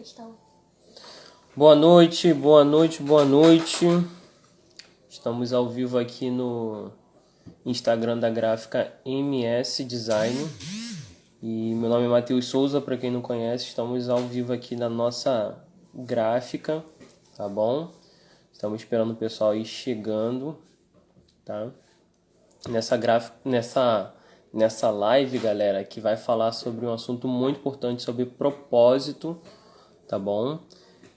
Estão. Boa noite, boa noite, boa noite. Estamos ao vivo aqui no Instagram da gráfica MS Design. E meu nome é Matheus Souza, para quem não conhece, estamos ao vivo aqui na nossa gráfica, tá bom? Estamos esperando o pessoal aí chegando, tá? Nessa live, galera, que vai falar sobre um assunto muito importante, sobre propósito, tá bom?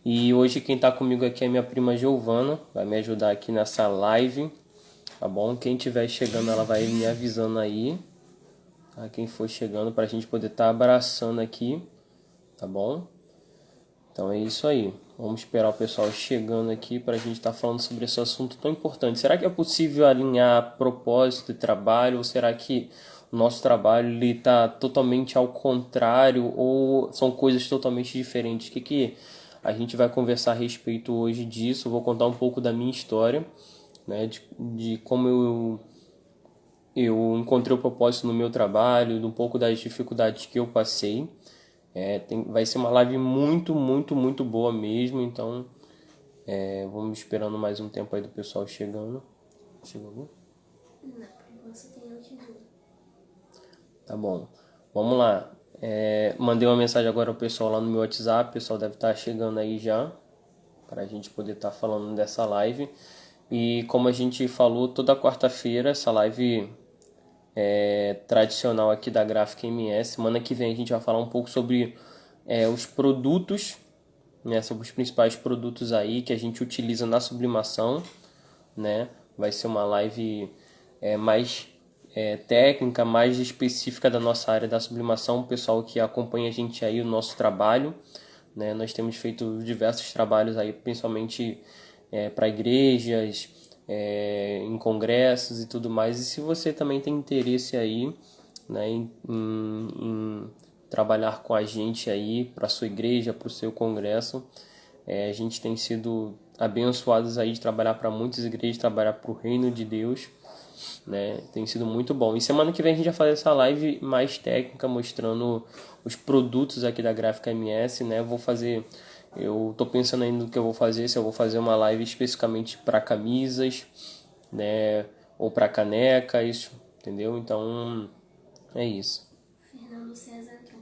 E hoje quem tá comigo aqui é minha prima Giovana, vai me ajudar aqui nessa live, tá bom? Quem tiver chegando, ela vai me avisando aí, tá? Quem for chegando, pra gente poder estar abraçando aqui, tá bom? Então é isso aí. Vamos esperar o pessoal chegando aqui para a gente estar falando sobre esse assunto tão importante. Será que é possível alinhar propósito e trabalho? Ou será que o nosso trabalho está totalmente ao contrário? Ou são coisas totalmente diferentes? O que a gente vai conversar a respeito hoje disso? Eu vou contar um pouco da minha história, né? De como eu encontrei o propósito no meu trabalho, de um pouco das dificuldades que eu passei. Vai ser uma live muito boa mesmo, então vamos esperando mais um tempo aí do pessoal chegando. Chegou? Não, por você tem notebook. Tá bom, vamos lá. Mandei uma mensagem agora ao pessoal lá no meu WhatsApp, o pessoal deve estar chegando aí já, para a gente poder estar falando dessa live. E como a gente falou, toda quarta-feira, essa live tradicional aqui da Gráfica MS. Semana que vem a gente vai falar um pouco sobre os produtos, né, sobre os principais produtos aí que a gente utiliza na sublimação, né? Vai ser uma live mais técnica, mais específica da nossa área da sublimação, o pessoal que acompanha a gente aí, o nosso trabalho, né? Nós temos feito diversos trabalhos aí, principalmente para igrejas, em congressos e tudo mais. E se você também tem interesse aí, né, em trabalhar com a gente aí para sua igreja, para o seu congresso, a gente tem sido abençoados aí de trabalhar para muitas igrejas, trabalhar para o reino de Deus, né? Tem sido muito bom. E semana que vem a gente vai fazer essa live mais técnica, mostrando os produtos aqui da Gráfica MS, né? Eu tô pensando ainda no que eu vou fazer, se eu vou fazer uma live especificamente para camisas, né? Ou para canecas, entendeu? Então, é isso. Fernando César aqui.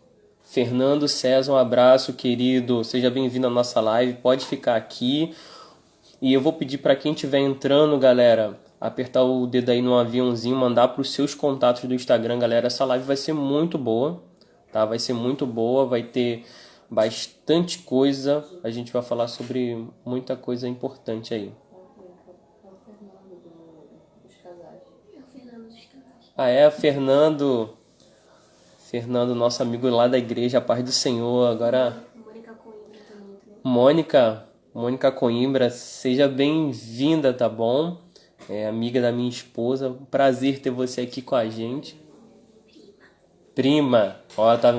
Fernando César, um abraço, querido. Seja bem-vindo à nossa live. Pode ficar aqui. E eu vou pedir para quem estiver entrando, galera, apertar o dedo aí no aviãozinho, mandar para os seus contatos do Instagram, galera. Essa live vai ser muito boa, tá? Vai ser muito boa, vai ter bastante coisa. A gente vai falar sobre muita coisa importante aí. É o Fernando dos casais. É o Fernando dos casais. Fernando. Fernando, nosso amigo lá da igreja, a paz do Senhor. Agora, Mônica Coimbra também. Mônica Coimbra, seja bem-vinda, tá bom? Amiga da minha esposa. Prazer ter você aqui com a gente. Prima, ó, tá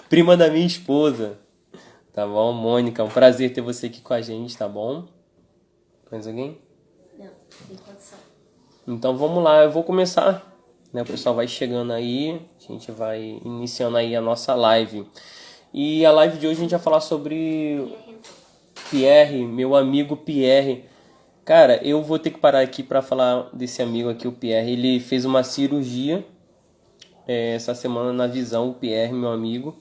prima da minha esposa. Tá bom, Mônica, um prazer ter você aqui com a gente, tá bom? Mais alguém? Não, tem condição. Então vamos lá, eu vou começar, né? O pessoal vai chegando aí, a gente vai iniciando aí a nossa live. E a live de hoje a gente vai falar sobre Pierre, meu amigo Pierre. Cara, eu vou ter que parar aqui para falar desse amigo aqui, o Pierre. Ele fez uma cirurgia essa semana na Visão, o Pierre, meu amigo.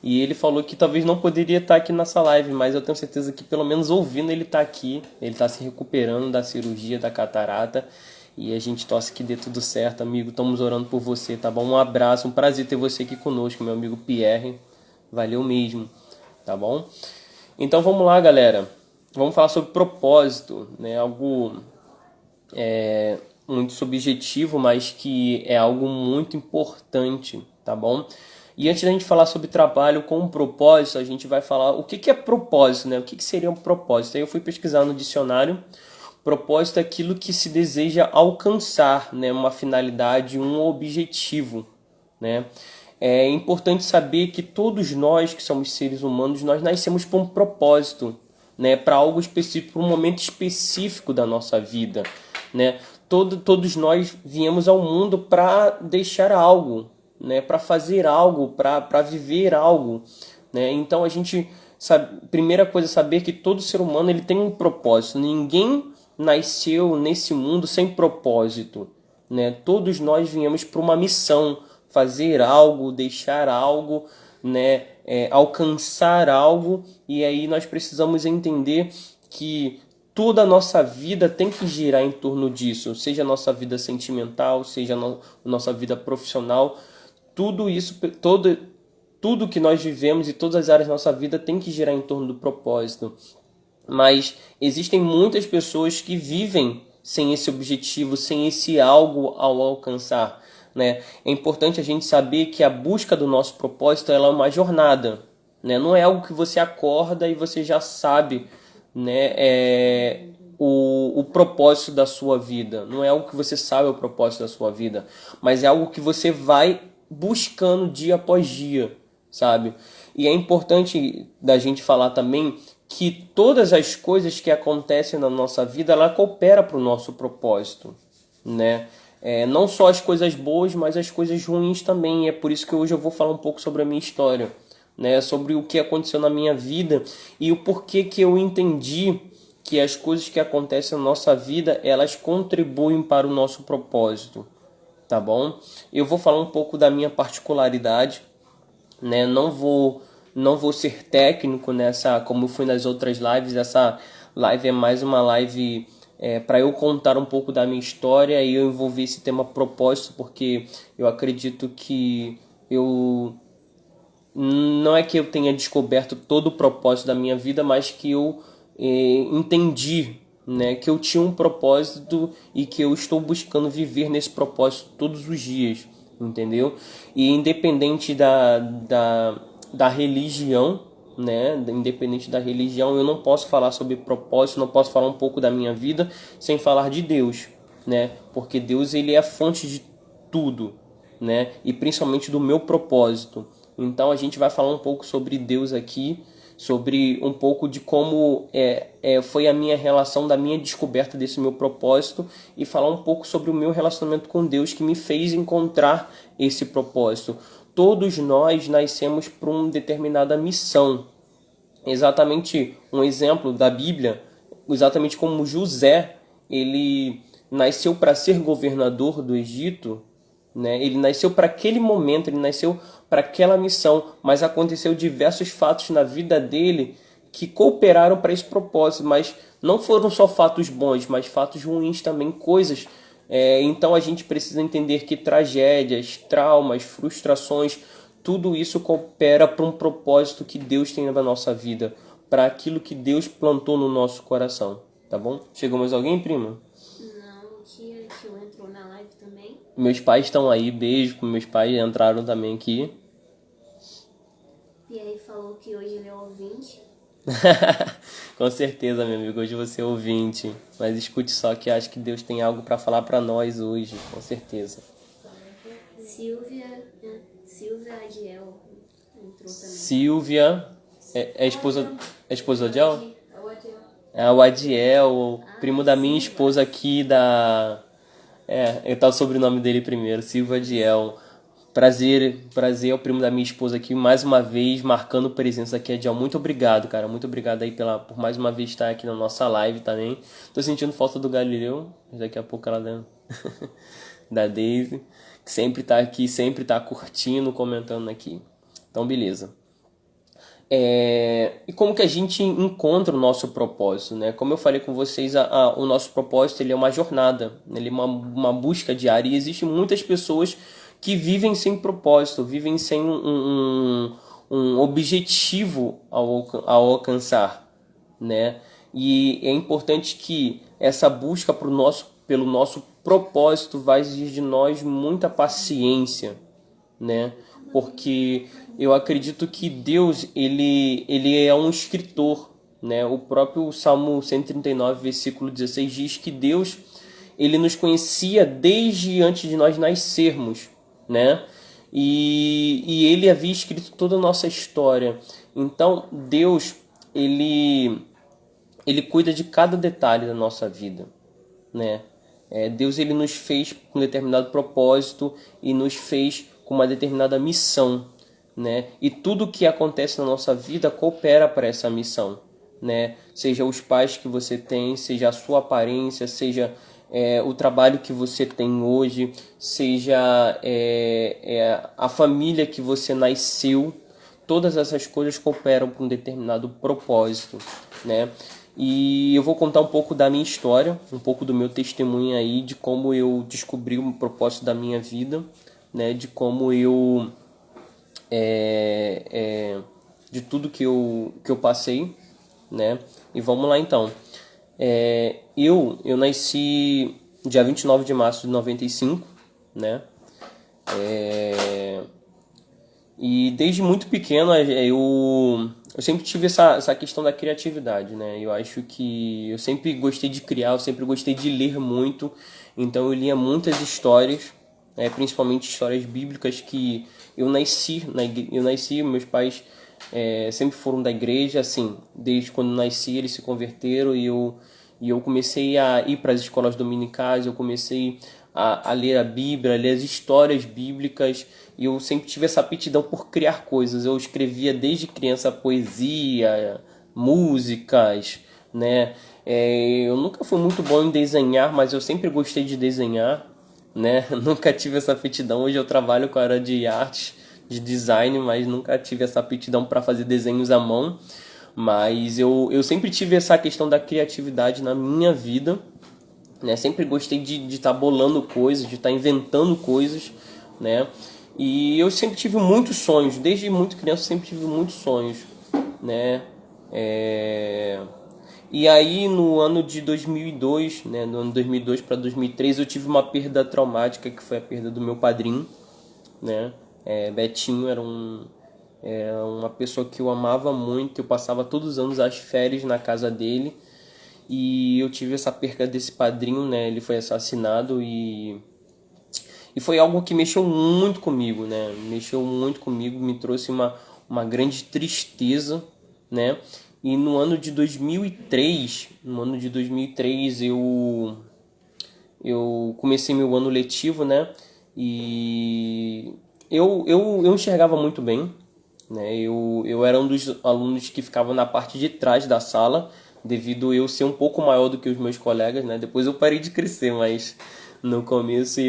E ele falou que talvez não poderia estar aqui nessa live, mas eu tenho certeza que pelo menos ouvindo ele tá aqui. Ele tá se recuperando da cirurgia da catarata. E a gente torce que dê tudo certo, amigo. Estamos orando por você, tá bom? Um abraço, um prazer ter você aqui conosco, meu amigo Pierre. Valeu mesmo, tá bom? Então vamos lá, galera. Vamos falar sobre propósito, né? Algo muito subjetivo, mas que é algo muito importante, tá bom? E antes da gente falar sobre trabalho com propósito, a gente vai falar o que é propósito, né? O que seria um propósito? Aí eu fui pesquisar no dicionário. Propósito é aquilo que se deseja alcançar, né? Uma finalidade, um objetivo, né? É importante saber que todos nós que somos seres humanos, nós nascemos por um propósito, né? Para algo específico, para um momento específico da nossa vida, né? Todos nós viemos ao mundo para deixar algo, né? Para fazer algo, para viver algo, né? Então a gente sabe, primeira coisa é saber que todo ser humano ele tem um propósito. Ninguém nasceu nesse mundo sem propósito, né? Todos nós viemos para uma missão, fazer algo, deixar algo, né? Alcançar algo, e aí nós precisamos entender que toda a nossa vida tem que girar em torno disso, seja a nossa vida sentimental, seja a nossa vida profissional, tudo isso, tudo que nós vivemos e todas as áreas da nossa vida tem que girar em torno do propósito. Mas existem muitas pessoas que vivem sem esse objetivo, sem esse algo ao alcançar, né? É importante a gente saber que a busca do nosso propósito ela é uma jornada, né? Não é algo que você acorda e você já sabe, né? O propósito da sua vida. Não é algo que você sabe o propósito da sua vida, mas é algo que você vai buscando dia após dia, sabe? E é importante da gente falar também que todas as coisas que acontecem na nossa vida, ela coopera para o nosso propósito, né? Não só as coisas boas, mas as coisas ruins também. É por isso que hoje eu vou falar um pouco sobre a minha história, né? Sobre o que aconteceu na minha vida e o porquê que eu entendi que as coisas que acontecem na nossa vida, elas contribuem para o nosso propósito, tá bom? Eu vou falar um pouco da minha particularidade, né? Não vou ser técnico nessa, como fui nas outras lives. Essa live é mais uma live para eu contar um pouco da minha história e eu envolver esse tema propósito, porque eu acredito que não é que eu tenha descoberto todo o propósito da minha vida, mas que eu entendi, né, que eu tinha um propósito e que eu estou buscando viver nesse propósito todos os dias, entendeu? E independente da religião, né, independente da religião, eu não posso falar sobre propósito, não posso falar um pouco da minha vida sem falar de Deus, né? Porque Deus ele é a fonte de tudo, né? E principalmente do meu propósito. Então a gente vai falar um pouco sobre Deus aqui, sobre um pouco de como foi a minha relação, da minha descoberta desse meu propósito, e falar um pouco sobre o meu relacionamento com Deus que me fez encontrar esse propósito. Todos nós nascemos para uma determinada missão. Exatamente um exemplo da Bíblia, exatamente como José, ele nasceu para ser governador do Egito, né? Ele nasceu para aquele momento, ele nasceu para aquela missão, mas aconteceu diversos fatos na vida dele que cooperaram para esse propósito, mas não foram só fatos bons, mas fatos ruins também, coisas. Então a gente precisa entender que tragédias, traumas, frustrações, tudo isso coopera para um propósito que Deus tem na nossa vida, para aquilo que Deus plantou no nosso coração, tá bom? Chegou mais alguém, prima? Não, tia, tio entrou na live também. Meus pais estão aí, beijo para meus pais, entraram também aqui. E aí falou que hoje ele é ouvinte. Com certeza, meu amigo, hoje você é ouvinte, mas escute só que acho que Deus tem algo para falar para nós hoje, com certeza. Silvia Adiel entrou também. Silvia, é a esposa do Adiel? É o Adiel, o primo da minha esposa aqui eu tá o sobrenome dele primeiro, Silvia Adiel. Prazer é o primo da minha esposa aqui, mais uma vez, marcando presença aqui, Adiel. Muito obrigado, cara. Muito obrigado aí por mais uma vez estar aqui na nossa live também. Tô sentindo falta do Galileu, mas daqui a pouco ela da Daisy, que sempre tá aqui, sempre tá curtindo, comentando aqui. Então, beleza. E como que a gente encontra o nosso propósito, né? Como eu falei com vocês, o nosso propósito ele é uma jornada, ele é uma busca diária, e existem muitas pessoas que vivem sem propósito, vivem sem um objetivo ao alcançar, né? E é importante que essa busca pelo nosso propósito vai exigir de nós muita paciência, né? Porque eu acredito que Deus ele é um escritor, né? O próprio Salmo 139, versículo 16 diz que Deus ele nos conhecia desde antes de nós nascermos, né? E ele havia escrito toda a nossa história. Então Deus ele cuida de cada detalhe da nossa vida, né? Deus ele nos fez com um determinado propósito e nos fez com uma determinada missão, né? E tudo que acontece na nossa vida coopera para essa missão, né? Seja os pais que você tem, seja a sua aparência, seja o trabalho que você tem hoje, seja a família que você nasceu, todas essas coisas cooperam para um determinado propósito, né? E eu vou contar um pouco da minha história, um pouco do meu testemunho aí, de como eu descobri o propósito da minha vida, né? De como eu de tudo que eu passei, né? E vamos lá então. Eu nasci dia 29 de março de 95, né? E desde muito pequeno eu sempre tive essa questão da criatividade, né? Eu acho que eu sempre gostei de criar, eu sempre gostei de ler muito, então eu lia muitas histórias, principalmente histórias bíblicas que eu nasci, meus pais sempre foram da igreja, assim, desde quando eu nasci eles se converteram e eu comecei a ir para as escolas dominicais, eu comecei a ler a Bíblia, a ler as histórias bíblicas, e eu sempre tive essa aptidão por criar coisas. Eu escrevia desde criança poesia, músicas, né? Eu nunca fui muito bom em desenhar, mas eu sempre gostei de desenhar, né? Nunca tive essa aptidão. Hoje eu trabalho com a área de artes, de design, mas nunca tive essa aptidão para fazer desenhos à mão. Mas eu sempre tive essa questão da criatividade na minha vida, né? Sempre gostei de estar bolando coisas, de estar inventando coisas, né? E eu sempre tive muitos sonhos, desde muito criança eu sempre tive muitos sonhos, né? E aí no ano de 2002, né? No ano 2002 para 2003 eu tive uma perda traumática, que foi a perda do meu padrinho, né? Betinho era uma pessoa que eu amava muito, eu passava todos os anos as férias na casa dele, e eu tive essa perca desse padrinho, né? Ele foi assassinado e foi algo que mexeu muito comigo, né? Mexeu muito comigo, me trouxe uma grande tristeza, né? E no ano de 2003 eu comecei meu ano letivo, né? E eu enxergava muito bem, né? Eu era um dos alunos que ficava na parte de trás da sala, devido eu ser um pouco maior do que os meus colegas, né? Depois eu parei de crescer, mas no começo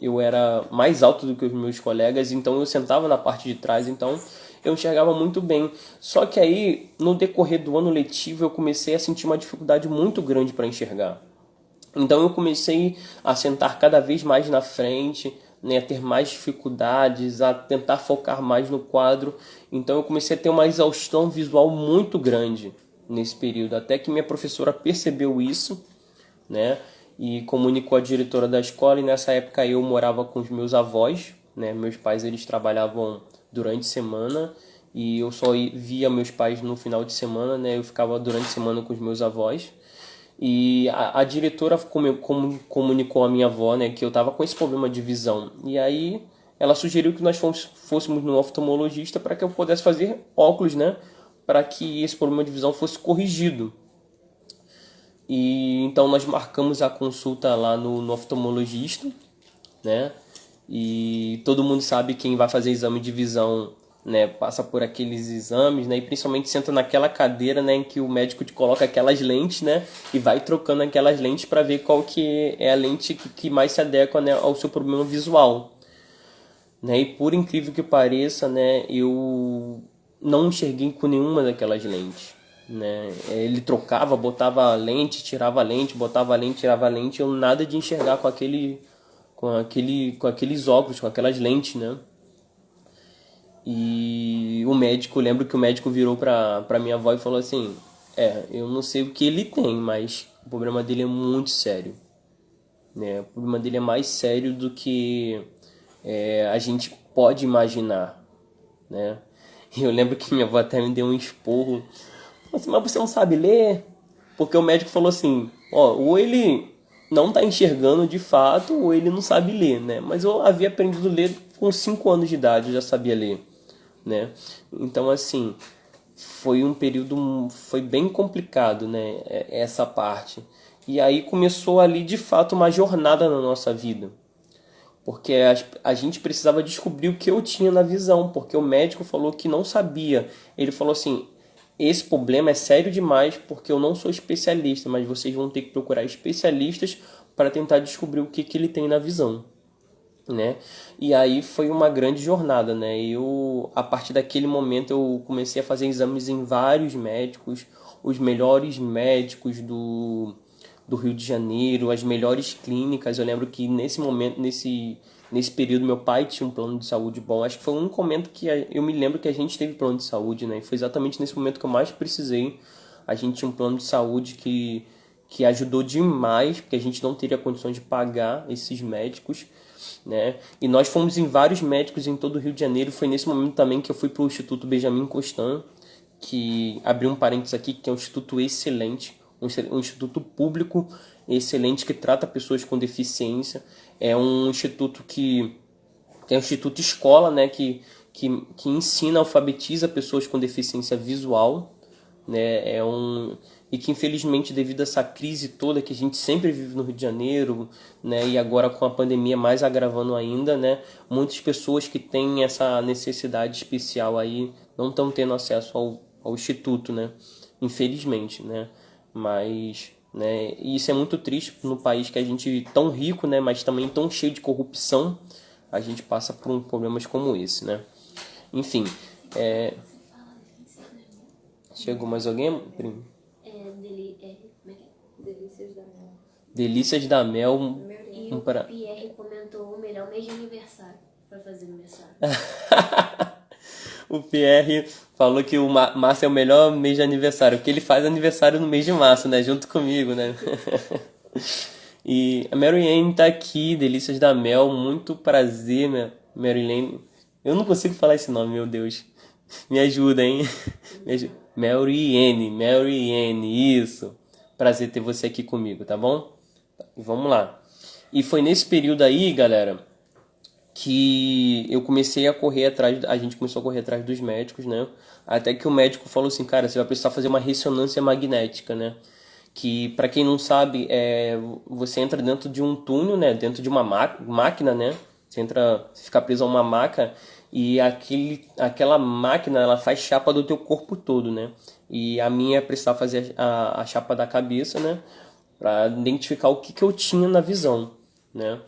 eu era mais alto do que os meus colegas, então eu sentava na parte de trás, então eu enxergava muito bem. Só que aí, no decorrer do ano letivo, eu comecei a sentir uma dificuldade muito grande para enxergar. Então eu comecei a sentar cada vez mais na frente, né, a ter mais dificuldades, a tentar focar mais no quadro. Então eu comecei a ter uma exaustão visual muito grande nesse período, até que minha professora percebeu isso, né, e comunicou à diretora da escola. E nessa época eu morava com os meus avós, né, meus pais eles trabalhavam durante a semana e eu só via meus pais no final de semana, né, eu ficava durante a semana com os meus avós. E a diretora comunicou à minha avó, né, que eu estava com esse problema de visão. E aí ela sugeriu que nós fôssemos no oftalmologista para que eu pudesse fazer óculos, né, para que esse problema de visão fosse corrigido. E então nós marcamos a consulta lá no oftalmologista, né? E todo mundo sabe, quem vai fazer exame de visão, né, passa por aqueles exames, né, e principalmente senta naquela cadeira, né, em que o médico te coloca aquelas lentes, né, e vai trocando aquelas lentes para ver qual que é a lente que mais se adequa, né, ao seu problema visual, né? E por incrível que pareça, né, eu não enxerguei com nenhuma daquelas lentes, né? Ele trocava, botava lente, tirava lente, botava lente, tirava lente, eu nada de enxergar com aqueles óculos, com aquelas lentes, né? E o médico, lembro que o médico virou pra minha avó e falou assim: eu não sei o que ele tem, mas o problema dele é muito sério, né? O problema dele é mais sério do que a gente pode imaginar, né? E eu lembro que minha avó até me deu um esporro. Falou assim: mas você não sabe ler? Porque o médico falou assim: ou ele não está enxergando de fato, ou ele não sabe ler, né? Mas eu havia aprendido a ler com 5 anos de idade, eu já sabia ler, né? Então, assim, foi bem complicado, né? Essa parte. E aí começou ali, de fato, uma jornada na nossa vida. porque a gente precisava descobrir o que eu tinha na visão, porque o médico falou que não sabia. Ele falou assim: esse problema é sério demais porque eu não sou especialista, mas vocês vão ter que procurar especialistas para tentar descobrir o que, que ele tem na visão, né? E aí foi uma grande jornada, né? A partir daquele momento eu comecei a fazer exames em vários médicos, os melhores médicos do Rio de Janeiro, as melhores clínicas. Eu lembro que nesse momento, nesse período, meu pai tinha um plano de saúde bom. Acho que foi o único momento que eu me lembro que a gente teve plano de saúde, né? E foi exatamente nesse momento que eu mais precisei. A gente tinha um plano de saúde que ajudou demais, porque a gente não teria condições de pagar esses médicos, né? E nós fomos em vários médicos em todo o Rio de Janeiro. Foi nesse momento também que eu fui para o Instituto Benjamin Constant, que abriu um parênteses aqui, que é um instituto excelente, um instituto público excelente que trata pessoas com deficiência. É um instituto que é um instituto escola, né, que ensina, alfabetiza pessoas com deficiência visual, né? E que infelizmente, devido a essa crise toda que a gente sempre vive no Rio de Janeiro, né, e agora com a pandemia mais agravando ainda, né, muitas pessoas que têm essa necessidade especial aí não estão tendo acesso ao instituto, né, infelizmente, né, mas, né, e isso é muito triste no país que a gente tão rico, né, mas também tão cheio de corrupção, a gente passa por problemas como esse, né. Enfim, chegou mais alguém, primo? Como é que é? Delícias da Mel. Delícias da Mel. E o Pierre comentou o melhor mês de aniversário pra fazer aniversário. O Pierre falou que o março é o melhor mês de aniversário, porque ele faz aniversário no mês de março, né? Junto comigo, né? E a Mary Ann tá aqui, Delícias da Mel. Muito prazer, Mary Ann. Eu não consigo falar esse nome, meu Deus. Me ajuda, hein? Mary Ann, isso. Prazer ter você aqui comigo, tá bom? Vamos lá. E foi nesse período aí, galera, que eu comecei a correr atrás, a gente começou a correr atrás dos médicos, né? Até que o médico falou assim, cara, você vai precisar fazer uma ressonância magnética, né? Que, para quem não sabe, você entra dentro de um túnel, né? Dentro de uma máquina, né? Você fica preso a uma maca e aquela máquina, ela faz chapa do teu corpo todo, né? E a minha precisava fazer a chapa da cabeça, né? Para identificar o que eu tinha na visão, né?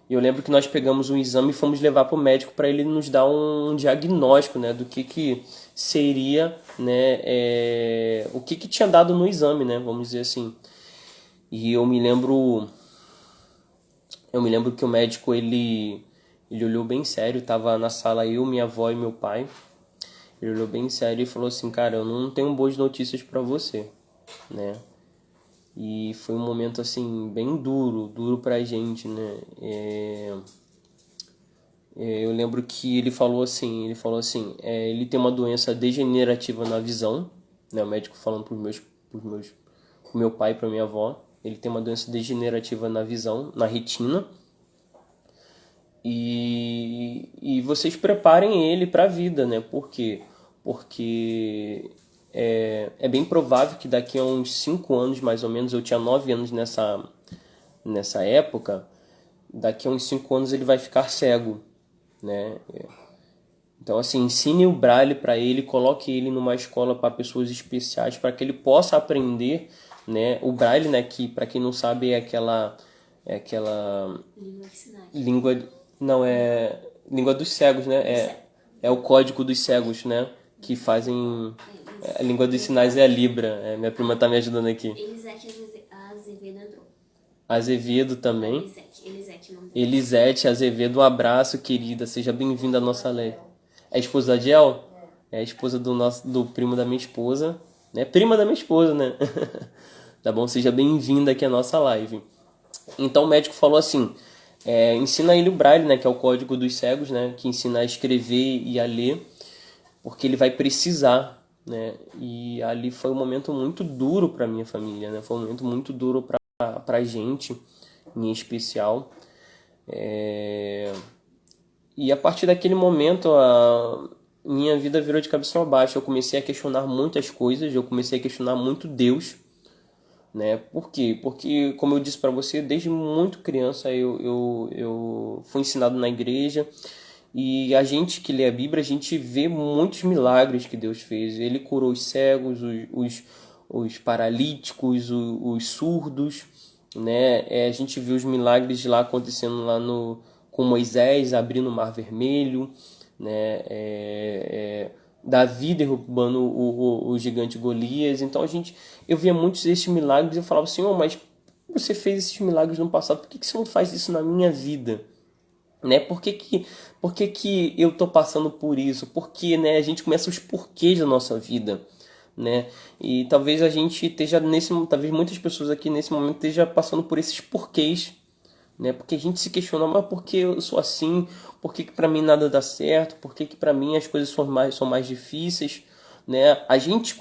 E eu lembro que nós pegamos um exame e fomos levar para o médico para ele nos dar um diagnóstico, né, do que seria, né, o que tinha dado no exame, né, vamos dizer assim. E eu me lembro que o médico ele olhou bem sério, tava na sala eu, minha avó e meu pai. Ele olhou bem sério e falou assim, cara, eu não tenho boas notícias para você, né? E foi um momento, assim, bem duro pra gente, né? Eu lembro que ele falou assim, ele tem uma doença degenerativa na visão, né? O médico falando pro meu pai e pra minha avó. Ele tem uma doença degenerativa na visão, na retina. E vocês preparem ele pra vida, né? Por quê? Porque é bem provável que daqui a uns 5 anos, mais ou menos, eu tinha 9 anos nessa época, daqui a uns 5 anos ele vai ficar cego, né? Então, assim, ensine o Braille para ele, coloque ele numa escola para pessoas especiais, para que ele possa aprender, né? O Braille, né, que para quem não sabe é aquela Língua de sinais. Não, é língua dos cegos, né? É o código dos cegos, né? Que fazem... A língua dos sinais é a Libra. Minha prima tá me ajudando aqui. Elisete Azevedo entrou. Azevedo também. Elisete, não. Elisete Azevedo, um abraço, querida. Seja bem-vinda à nossa live. É a esposa da Diel? É a esposa do primo da minha esposa. Né? Prima da minha esposa, né? Tá bom? Seja bem-vinda aqui à nossa live. Então o médico falou assim... ensina ele o Braille, né, que é o código dos cegos, né, que ensina a escrever e a ler, porque ele vai precisar, né, e ali foi um momento muito duro para minha família, né, foi um momento muito duro para a gente, em especial, e a partir daquele momento a minha vida virou de cabeça para baixo. Eu comecei a questionar muitas coisas, eu comecei a questionar muito Deus, né? Por quê? Porque, como eu disse para você, desde muito criança eu fui ensinado na igreja e a gente que lê a Bíblia, a gente vê muitos milagres que Deus fez. Ele curou os cegos, os paralíticos, os surdos, né? A gente viu os milagres lá acontecendo lá no, com Moisés abrindo o Mar Vermelho, né? Davi derrubando o gigante Golias. Então eu via muitos desses milagres e eu falava, Senhor, mas você fez esses milagres no passado, por que você não faz isso na minha vida? Né? Por que que eu tô passando por isso? Porque, né, a gente começa os porquês da nossa vida, né? E talvez a gente esteja talvez muitas pessoas aqui nesse momento estejam passando por esses porquês, né? Porque a gente se questiona, mas por que eu sou assim? Por que que para mim nada dá certo? Por que que para mim as coisas são mais difíceis, né? A gente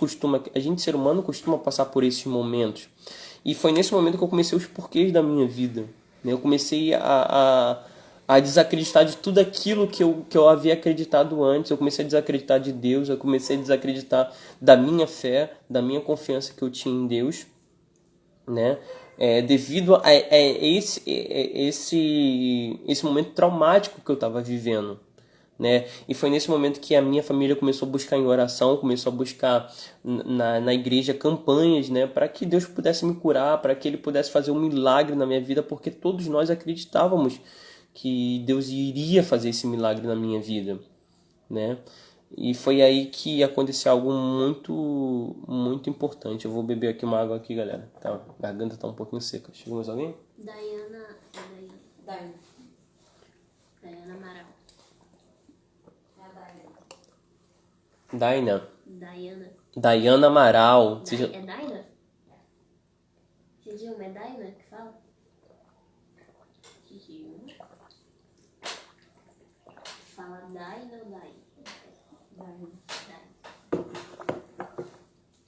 ser humano costuma passar por esses momentos. E foi nesse momento que eu comecei os porquês da minha vida, né? Eu comecei a desacreditar de tudo aquilo que eu havia acreditado antes. Eu comecei a desacreditar de Deus, eu comecei a desacreditar da minha fé, da minha confiança que eu tinha em Deus, né? Devido a esse momento traumático que eu estava vivendo, né? E foi nesse momento que a minha família começou a buscar em oração, começou a buscar na igreja campanhas, né? Para que Deus pudesse me curar, para que Ele pudesse fazer um milagre na minha vida, porque todos nós acreditávamos que Deus iria fazer esse milagre na minha vida, né? E foi aí que aconteceu algo muito, muito importante. Eu vou beber aqui uma água aqui, galera. Tá, a garganta tá um pouquinho seca. Chegou mais alguém? Daí. Daiana Amaral. É a Daí. Daina. Daiana. Amaral. É Daina? Gigi, é Daina que fala? Gigi. Fala Daina ou Dai?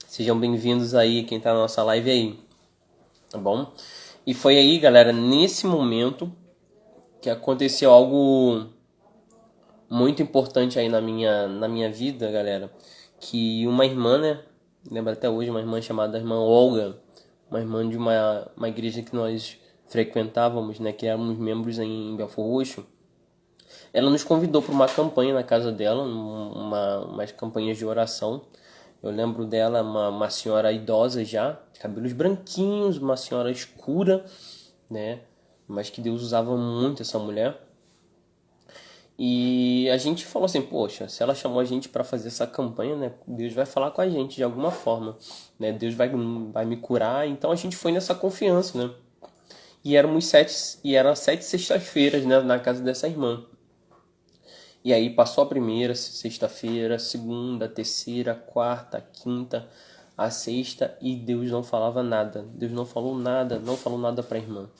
Sejam bem-vindos aí, quem tá na nossa live aí. Tá bom? E foi aí, galera, nesse momento que aconteceu algo muito importante aí na minha vida, galera. Que uma irmã, né? Lembro até hoje, uma irmã chamada irmã Olga, uma irmã de uma igreja que nós frequentávamos, né? Que éramos membros em Belford Roxo. Ela nos convidou para uma campanha na casa dela, umas campanhas de oração. Eu lembro dela, uma senhora idosa já, de cabelos branquinhos, uma senhora escura, né? Mas que Deus usava muito essa mulher. E a gente falou assim, poxa, se ela chamou a gente para fazer essa campanha, né? Deus vai falar com a gente de alguma forma, né? Deus vai me curar. Então a gente foi nessa confiança, né? E eram 7 sextas-feiras, né? Na casa dessa irmã. E aí passou a primeira sexta-feira, segunda, terceira, quarta, quinta, a sexta e Deus não falava nada. Deus não falou nada para a irmã.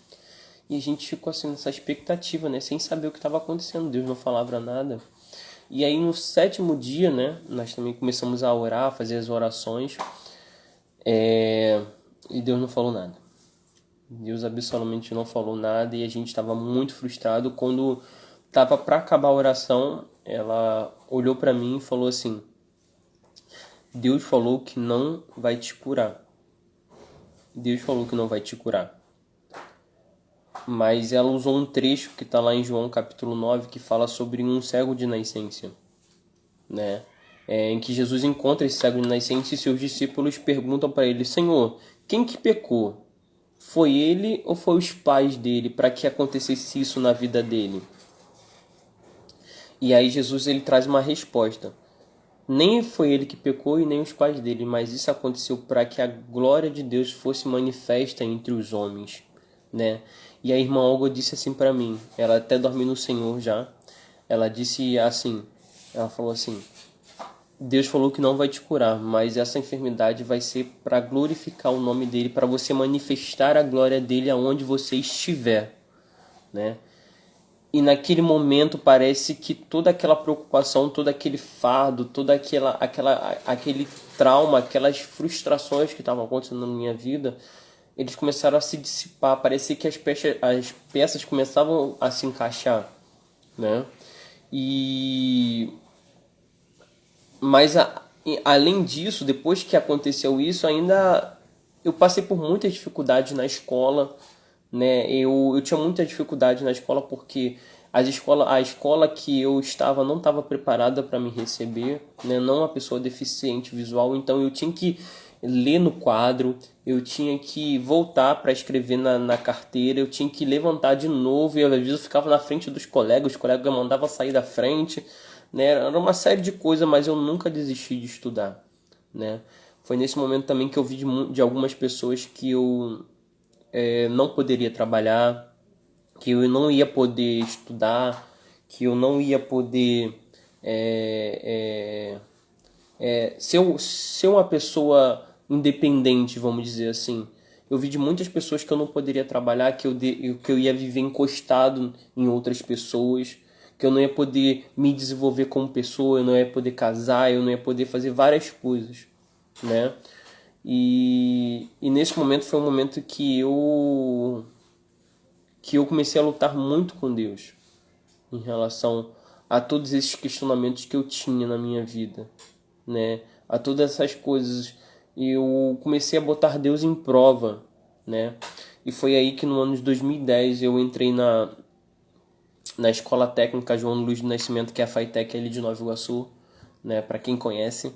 E a gente ficou assim nessa expectativa, né? Sem saber o que estava acontecendo. Deus não falava nada. E aí no 7º dia, né? Nós também começamos a orar, a fazer as orações. E Deus não falou nada. Deus absolutamente não falou nada e a gente estava muito frustrado. Quando estava para acabar a oração, ela olhou para mim e falou assim: Deus falou que não vai te curar. Deus falou que não vai te curar. Mas ela usou um trecho que está lá em João capítulo 9, que fala sobre um cego de nascença, né? Em que Jesus encontra esse cego de nascença e seus discípulos perguntam para ele: Senhor, quem que pecou? Foi ele ou foi os pais dele para que acontecesse isso na vida dele? E aí Jesus ele traz uma resposta. Nem foi ele que pecou e nem os pais dele, mas isso aconteceu para que a glória de Deus fosse manifesta entre os homens, né? E a irmã Olga disse assim para mim, ela até dorme no Senhor já. Ela disse assim, ela falou assim: Deus falou que não vai te curar, mas essa enfermidade vai ser para glorificar o nome dele, para você manifestar a glória dele aonde você estiver, né? E naquele momento parece que toda aquela preocupação, todo aquele fardo, todo aquele trauma, aquelas frustrações que estavam acontecendo na minha vida, eles começaram a se dissipar. Parecia que as peças começavam a se encaixar, né? Mas além disso, depois que aconteceu isso, ainda eu passei por muitas dificuldades na escola, né? Eu tinha muita dificuldade na escola porque a escola que eu estava não estava preparada para me receber, né? Não uma pessoa deficiente visual, então eu tinha que ler no quadro, eu tinha que voltar para escrever na carteira, eu tinha que levantar de novo, e às vezes eu ficava na frente dos colegas, os colegas mandavam sair da frente, né? Era uma série de coisas, mas eu nunca desisti de estudar, né? Foi nesse momento também que eu vi de algumas pessoas que eu não poderia trabalhar, que eu não ia poder estudar, que eu não ia poder ser uma pessoa independente, vamos dizer assim. Eu vi de muitas pessoas que eu não poderia trabalhar, que eu ia viver encostado em outras pessoas, que eu não ia poder me desenvolver como pessoa, eu não ia poder casar, eu não ia poder fazer várias coisas, né? E nesse momento foi um momento que eu comecei a lutar muito com Deus em relação a todos esses questionamentos que eu tinha na minha vida, né? A todas essas coisas. Eu comecei a botar Deus em prova, né? E foi aí que no ano de 2010 eu entrei na Escola Técnica João Luiz do Nascimento, que é a FAITEC ali de Nova Iguaçu, né? Para quem conhece,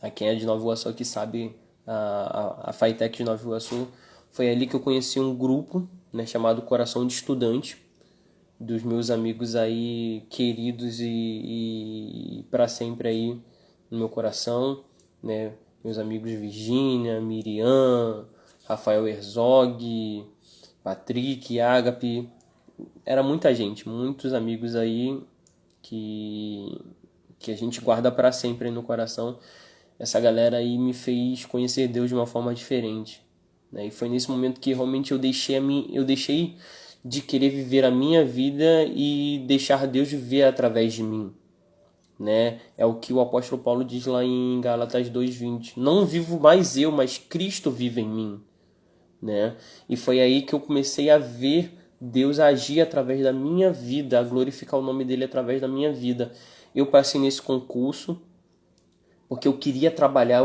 a quem é de Nova Iguaçu aqui sabe a FAITEC de Nova Iguaçu. Foi ali que eu conheci um grupo, né, chamado Coração de Estudante, dos meus amigos aí queridos e para sempre aí no meu coração, né? Meus amigos Virgínia, Miriam, Rafael Herzog, Patrick, Ágape. Era muita gente, muitos amigos aí que a gente guarda para sempre aí no coração. Essa galera aí me fez conhecer Deus de uma forma diferente, né? E foi nesse momento que realmente eu deixei de querer viver a minha vida e deixar Deus viver através de mim, né? É o que o apóstolo Paulo diz lá em Gálatas 2:20. Não vivo mais eu, mas Cristo vive em mim, né? E foi aí que eu comecei a ver Deus agir através da minha vida, a glorificar o nome dele através da minha vida. Eu passei nesse concurso porque eu queria trabalhar,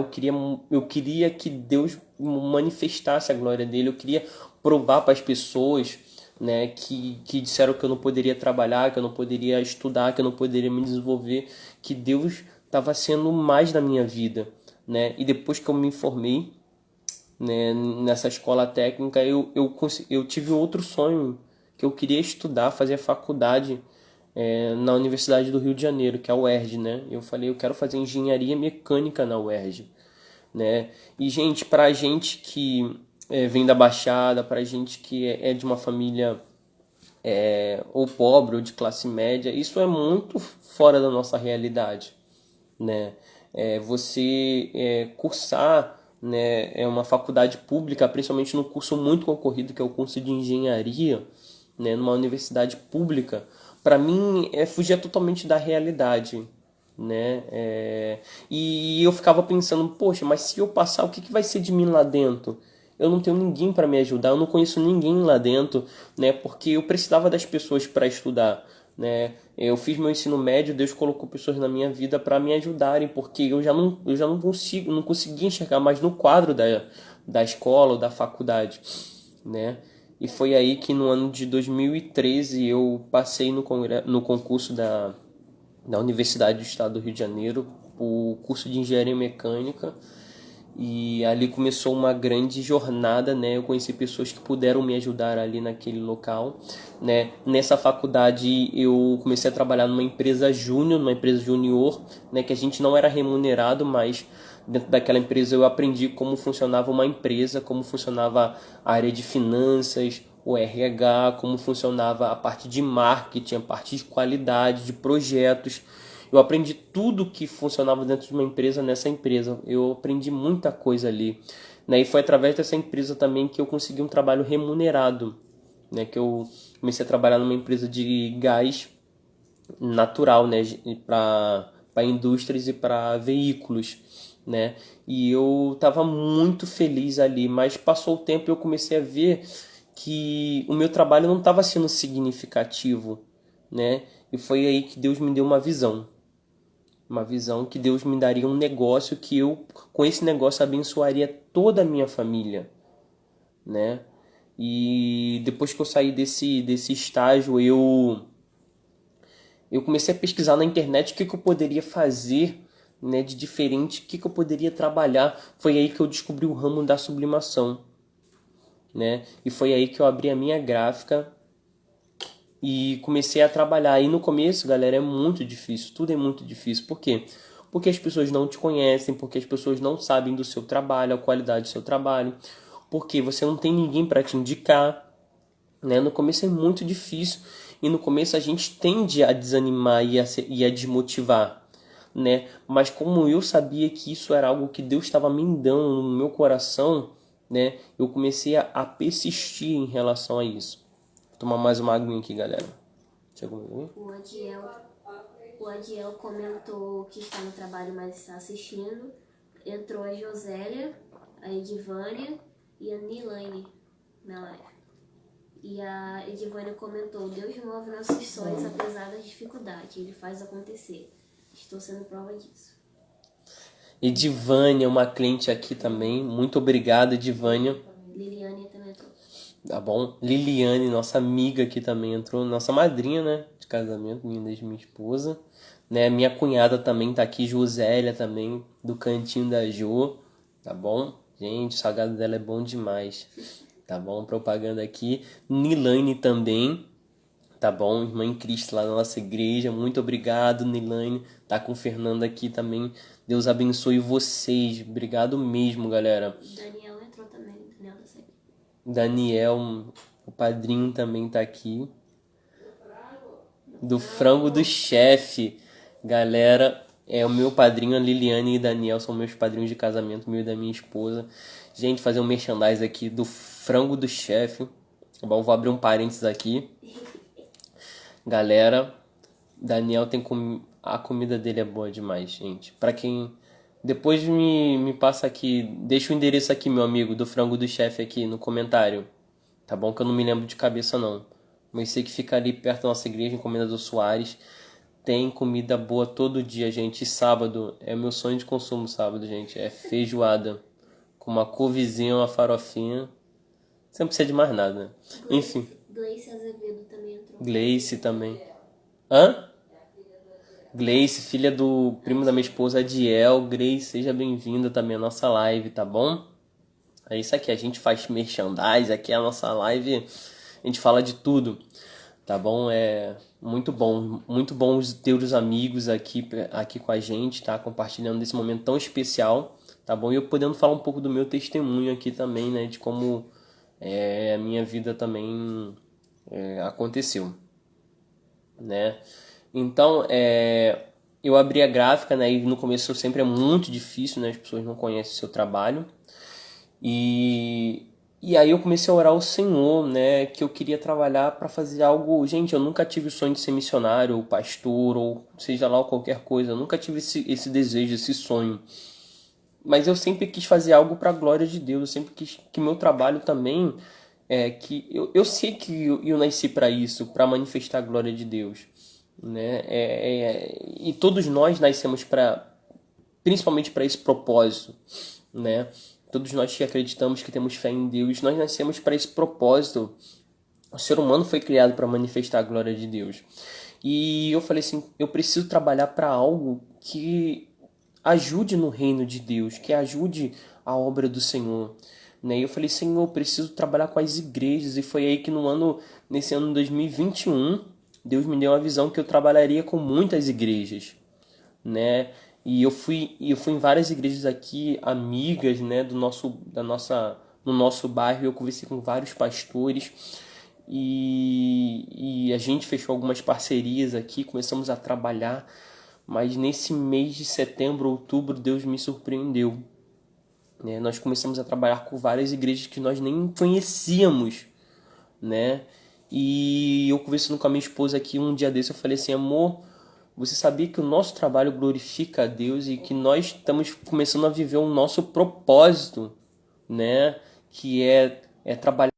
eu queria que Deus manifestasse a glória dele, eu queria provar para as pessoas, né, que disseram que eu não poderia trabalhar, que eu não poderia estudar, que eu não poderia me desenvolver, que Deus estava sendo mais na minha vida, né? E depois que eu me formei, né, nessa escola técnica, eu tive outro sonho, que eu queria estudar, fazer faculdade na Universidade do Rio de Janeiro, que é a UERJ, né? Eu falei, eu quero fazer engenharia mecânica na UERJ, né? E, gente, pra gente que vem da Baixada, pra gente que é de uma família ou pobre ou de classe média, isso é muito fora da nossa realidade, né? Você cursar, né, uma faculdade pública, principalmente no curso muito concorrido que é o curso de engenharia, né, numa universidade pública, para mim fugia totalmente da realidade, né? E eu ficava pensando, poxa, mas se eu passar, o que vai ser de mim lá dentro? Eu não tenho ninguém para me ajudar, eu não conheço ninguém lá dentro, né? Porque eu precisava das pessoas para estudar, né? Eu fiz meu ensino médio, Deus colocou pessoas na minha vida para me ajudarem, porque eu já não conseguia enxergar mais no quadro da escola ou da faculdade, né? E foi aí que no ano de 2013 eu passei no concurso da Universidade do Estado do Rio de Janeiro, o curso de Engenharia Mecânica, e ali começou uma grande jornada, né? Eu conheci pessoas que puderam me ajudar ali naquele local, né? Nessa faculdade eu comecei a trabalhar numa empresa júnior, né? Que a gente não era remunerado, mas dentro daquela empresa eu aprendi como funcionava uma empresa, como funcionava a área de finanças, o RH, como funcionava a parte de marketing, a parte de qualidade, de projetos. Eu aprendi tudo que funcionava dentro de uma empresa nessa empresa. Eu aprendi muita coisa ali, né? E foi através dessa empresa também que eu consegui um trabalho remunerado, né? Que eu comecei a trabalhar numa empresa de gás natural, né? Para indústrias e para veículos, né? E eu estava muito feliz ali, mas passou o tempo e eu comecei a ver que o meu trabalho não estava sendo significativo, né? E foi aí que Deus me deu uma visão que Deus me daria um negócio que eu, com esse negócio, abençoaria toda a minha família, né? E depois que eu saí desse estágio, eu comecei a pesquisar na internet o que eu poderia fazer, né, de diferente, o que eu poderia trabalhar. Foi aí que eu descobri o ramo da sublimação, né? E foi aí que eu abri a minha gráfica e comecei a trabalhar. E no começo, galera, é muito difícil, tudo é muito difícil. Por quê? Porque as pessoas não te conhecem, porque as pessoas não sabem do seu trabalho, a qualidade do seu trabalho, porque você não tem ninguém para te indicar, né? No começo é muito difícil e no começo a gente tende a desanimar e a desmotivar, né? Mas como eu sabia que isso era algo que Deus estava me dando no meu coração, né? Eu comecei a persistir em relação a isso. Vou tomar mais uma aguinha aqui, galera. Chegou comigo? O Adiel comentou que está no trabalho, mas está assistindo. Entrou a Josélia, a Edivânia e a Nilane na live. E a Edivânia comentou: Deus move nossos sonhos apesar das dificuldades. Ele faz acontecer. Estou sendo prova disso. Edivânia, uma cliente aqui também. Muito obrigado, Edivânia. Liliane também entrou. Tá bom? Liliane, nossa amiga aqui também entrou. Nossa madrinha, né? De casamento, minha esposa. Né? Minha cunhada também tá aqui. Josélia também, do cantinho da Jo. Tá bom? Gente, o salgado dela é bom demais. Tá bom? Propaganda aqui. Nilane também. Tá bom? Irmã em Cristo lá na nossa igreja. Muito obrigado, Nilane. Tá com o Fernando aqui também. Deus abençoe vocês. Obrigado mesmo, galera. Daniel entrou também. Daniel da Seca. Daniel, o padrinho também tá aqui. Do frango do chefe. Galera, é o meu padrinho, a Liliane e Daniel são meus padrinhos de casamento, meu e da minha esposa. Gente, fazer um merchandise aqui do frango do chefe. Bom, vou abrir um parênteses aqui. Galera, Daniel tem a comida dele é boa demais, gente. Pra quem depois me passa aqui, deixa o endereço aqui, meu amigo, do frango do chefe aqui no comentário. Tá bom que eu não me lembro de cabeça não. Mas sei que fica ali perto da nossa igreja, em Comendador Soares. Tem comida boa todo dia, gente. E sábado é meu sonho de consumo, sábado, gente. É feijoada com uma couvezinha, uma farofinha. Você não precisa de mais nada, né? Enfim. Gleice Azevedo também entrou. Gleice também. Hã? Gleice, filha do primo da minha esposa, Adiel. Grace, seja bem-vinda também à nossa live, tá bom? É isso aqui, a gente faz merchandise, aqui é a nossa live, a gente fala de tudo, tá bom? É muito bom ter os amigos aqui com a gente, tá? Compartilhando desse momento tão especial, tá bom? E eu podendo falar um pouco do meu testemunho aqui também, né? De como a minha vida também aconteceu, né? Então, eu abri a gráfica, né? E no começo sempre é muito difícil, né? As pessoas não conhecem o seu trabalho. E aí eu comecei a orar ao Senhor, né? Que eu queria trabalhar para fazer algo... Gente, eu nunca tive o sonho de ser missionário, ou pastor, ou seja lá qualquer coisa. Eu nunca tive esse desejo, esse sonho. Mas eu sempre quis fazer algo para a glória de Deus. Eu sempre quis que meu trabalho também... que eu sei que eu nasci para isso, para manifestar a glória de Deus, né? E todos nós nascemos principalmente para esse propósito, né? Todos nós que acreditamos que temos fé em Deus, nós nascemos para esse propósito. O ser humano foi criado para manifestar a glória de Deus. E eu falei assim, eu preciso trabalhar para algo que ajude no reino de Deus, que ajude a obra do Senhor. Né? E eu falei, Senhor, eu preciso trabalhar com as igrejas. E foi aí que nesse ano de 2021, Deus me deu uma visão que eu trabalharia com muitas igrejas, né? E eu fui em várias igrejas aqui, amigas, né, no nosso bairro. Eu conversei com vários pastores e a gente fechou algumas parcerias aqui, começamos a trabalhar. Mas nesse mês de setembro, outubro, Deus me surpreendeu. Né? Nós começamos a trabalhar com várias igrejas que nós nem conhecíamos, né? E eu conversando com a minha esposa aqui um dia desse, eu falei assim, amor, você sabia que o nosso trabalho glorifica a Deus e que nós estamos começando a viver o nosso propósito, né? Que é trabalhar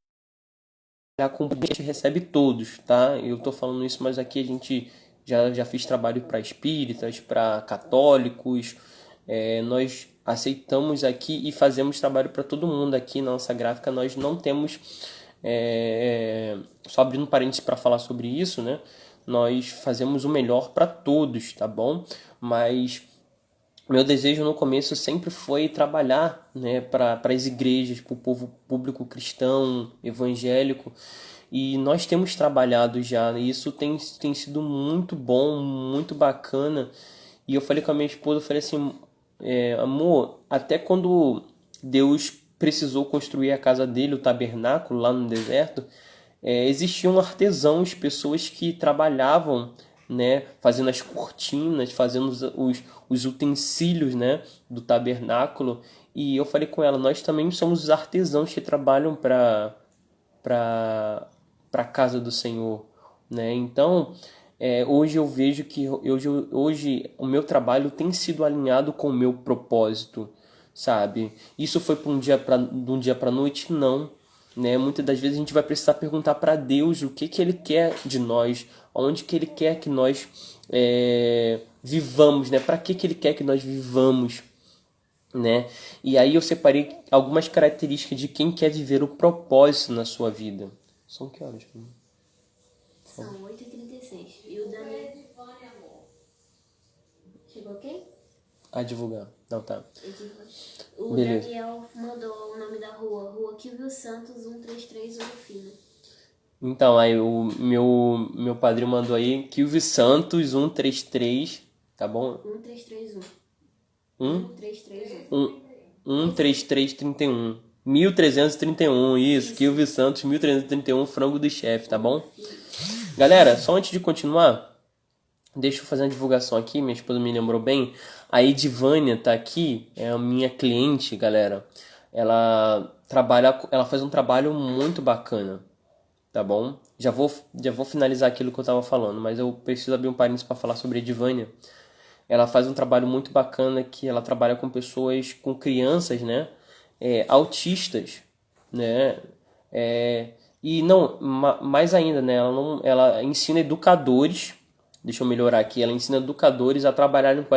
com a gente recebe todos, tá? Eu tô falando isso, mas aqui a gente já fiz trabalho para espíritas, para católicos, nós aceitamos aqui e fazemos trabalho para todo mundo aqui na nossa gráfica. Nós não temos, só abrindo parênteses para falar sobre isso, né? Nós fazemos o melhor para todos, tá bom? Mas meu desejo no começo sempre foi trabalhar, né, para as igrejas, para o povo público cristão, evangélico. E nós temos trabalhado já, e isso tem sido muito bom, muito bacana. E eu falei com a minha esposa, eu falei assim, amor, até quando Deus precisou construir a casa dele, o tabernáculo lá no deserto, existiam artesãos, pessoas que trabalhavam, né, fazendo as cortinas, fazendo os utensílios, né, do tabernáculo. E eu falei com ela, nós também somos os artesãos que trabalham para a casa do Senhor, né? Então, hoje eu vejo que hoje o meu trabalho tem sido alinhado com o meu propósito, sabe? Isso foi de um dia para noite? Não, né? Muitas das vezes a gente vai precisar perguntar para Deus o que Ele quer de nós, onde que Ele quer que nós vivamos, né? Para que Ele quer que nós vivamos, né? E aí eu separei algumas características de quem quer viver o propósito na sua vida. São que horas? São 8h36. E o Daniel... Chegou quem? A divulgar. Não, tá. O Beleza. Daniel mandou o nome da Rua Quilvio Santos 133 Fino. Então, aí o meu padrinho mandou aí Quilvio Santos 133, tá bom? 1331. 13331. 1331, isso. Quilvio Santos 1331, frango do chefe, tá bom? Galera, só antes de continuar, deixa eu fazer uma divulgação aqui, minha esposa me lembrou bem. A Edivânia tá aqui, é a minha cliente, galera. Ela faz um trabalho muito bacana, tá bom? Já vou finalizar aquilo que eu tava falando, mas eu preciso abrir um parênteses para falar sobre a Edivânia. Ela faz um trabalho muito bacana que ela trabalha com pessoas, com crianças, né? Autistas, né? E não, mais ainda, né? Ela ensina educadores, deixa eu melhorar aqui, ela ensina educadores a trabalharem com